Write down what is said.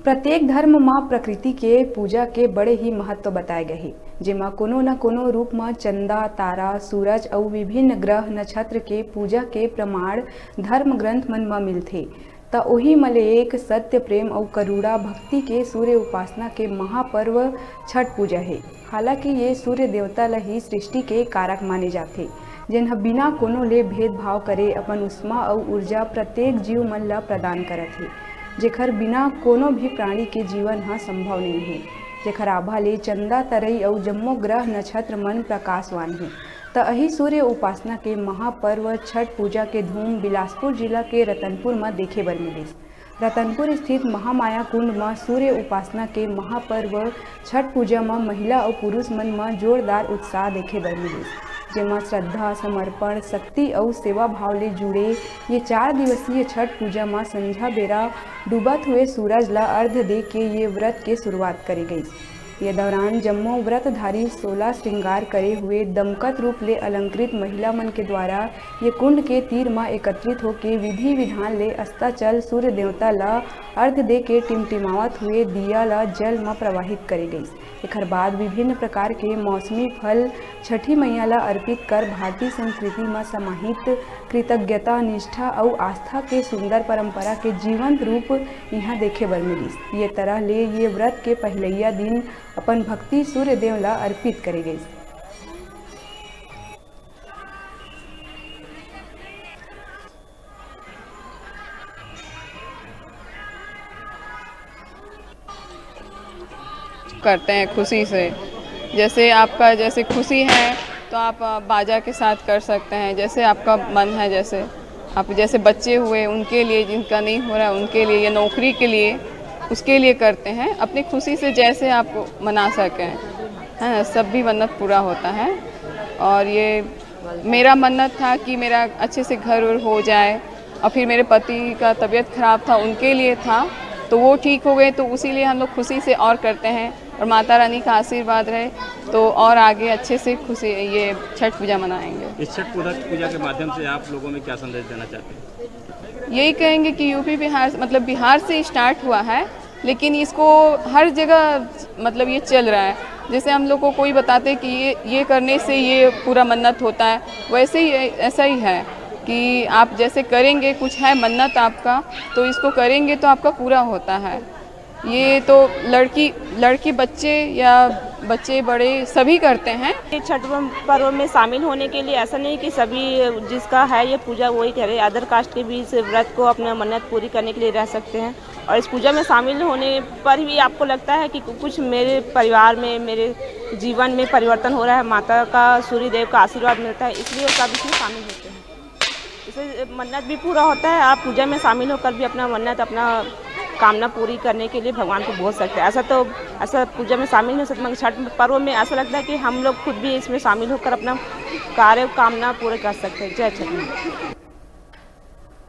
प्रत्येक धर्म में प्रकृति के पूजा के बड़े ही महत्व बताए गए हैं, जेमा कोनो न कोनो रूप में चंदा, तारा, सूरज और विभिन्न ग्रह नक्षत्र के पूजा के प्रमाण धर्म ग्रंथ मन में मिलते। त ओही मले एक सत्य, प्रेम और करुणा भक्ति के सूर्य उपासना के महापर्व छठ पूजा है। हालांकि ये सूर्य देवता ला ही सृष्टि के कारक माने जाते, जिन्ह बिना कोनो ले भेदभाव करे अपन उष्मा और ऊर्जा प्रत्येक जीव मन ला प्रदान करत है, जेखर बिना कोनो भी प्राणी के जीवन हा संभव नहीं है। जेखर आभा ले चंदा, तरई और जम्मो ग्रह नक्षत्र मन प्रकाशवान है। त अही सूर्य उपासना के महापर्व छठ पूजा के धूम बिलासपुर जिला के रतनपुर में देखे बर मिलिस। रतनपुर स्थित महामाया कुंड में सूर्य उपासना के महापर्व छठ पूजा में महिला और पुरुष मन में जोरदार उत्साह देखे बर मिलिस, जेमा श्रद्धा, समर्पण, शक्ति और सेवा भाव ले जुड़े ये 4 दिवसीय छठ पूजा में संझा बेरा डूबत हुए सूरज ला अर्घ दे के ये व्रत के शुरुआत करी गई। ये दौरान जम्मो व्रतधारी 16 श्रृंगार करे हुए दमकत रूप ले अलंकृत महिला मन के द्वारा ये कुंड के तीर में एकत्रित होके विधि विधान ले अस्ताचल सूर्य देवता ला अर्घ दे के टिमटिमावत हुए दिया ला जल में प्रवाहित करे गई। एकर बाद विभिन्न प्रकार के मौसमी फल छठी मैया ला अर्पित कर भारतीय संस्कृति में समाहित कृतज्ञता, निष्ठा और आस्था के सुंदर परंपरा के जीवंत रूप यहाँ देखे बर मिलिस। ये तरह ले ये व्रत के पहलैया दिन अपन भक्ति सूर्य देव ला अर्पित करे गई। करते हैं खुशी से। जैसे खुशी है तो आप बाजा के साथ कर सकते हैं, जैसे आपका मन है। जैसे बच्चे हुए उनके लिए, जिनका नहीं हो रहा है उनके लिए, या नौकरी के लिए, उसके लिए करते हैं। अपनी खुशी से जैसे आप मना सकें, है ना, सब भी मन्नत पूरा होता है। और ये मेरा मन्नत था कि मेरा अच्छे से घर हो जाए, और फिर मेरे पति का तबीयत ख़राब था, उनके लिए था, तो वो ठीक हो गए। तो उसीलिए हम लोग खुशी से और करते हैं, और माता रानी का आशीर्वाद रहे तो और आगे अच्छे से खुशी ये छठ पूजा मनाएंगे। इस छठ पूजा के माध्यम से आप लोगों में क्या संदेश देना चाहते हैं? यही कहेंगे कि यूपी बिहार, मतलब बिहार से स्टार्ट हुआ है, लेकिन इसको हर जगह मतलब ये चल रहा है। जैसे हम लोग को कोई बताते कि ये करने से ये पूरा मन्नत होता है, वैसे ही ऐसा ही है कि आप जैसे करेंगे, कुछ है मन्नत आपका, तो इसको करेंगे तो आपका पूरा होता है। ये तो लड़की बच्चे या बच्चे बड़े सभी करते हैं। छठ पर्व में शामिल होने के लिए ऐसा नहीं कि सभी जिसका है ये पूजा वही करे, अदर कास्ट के भी इस व्रत को अपना मन्नत पूरी करने के लिए रह सकते हैं। और इस पूजा में शामिल होने पर भी आपको लगता है कि कुछ मेरे परिवार में, मेरे जीवन में परिवर्तन हो रहा है, माता का, सूर्य देव का आशीर्वाद मिलता है, इसलिए सब इसमें शामिल होते हैं। इससे मन्नत भी पूरा होता है। आप पूजा में शामिल होकर भी अपना मन्नत, अपना कामना पूरी करने के लिए भगवान को बोल सकते हैं। ऐसा पूजा में शामिल हो सकते, मगर छठ पर्व में ऐसा लगता है कि हम लोग खुद भी इसमें शामिल होकर अपना कार्य कामना पूरे कर सकते हैं। जय छठ।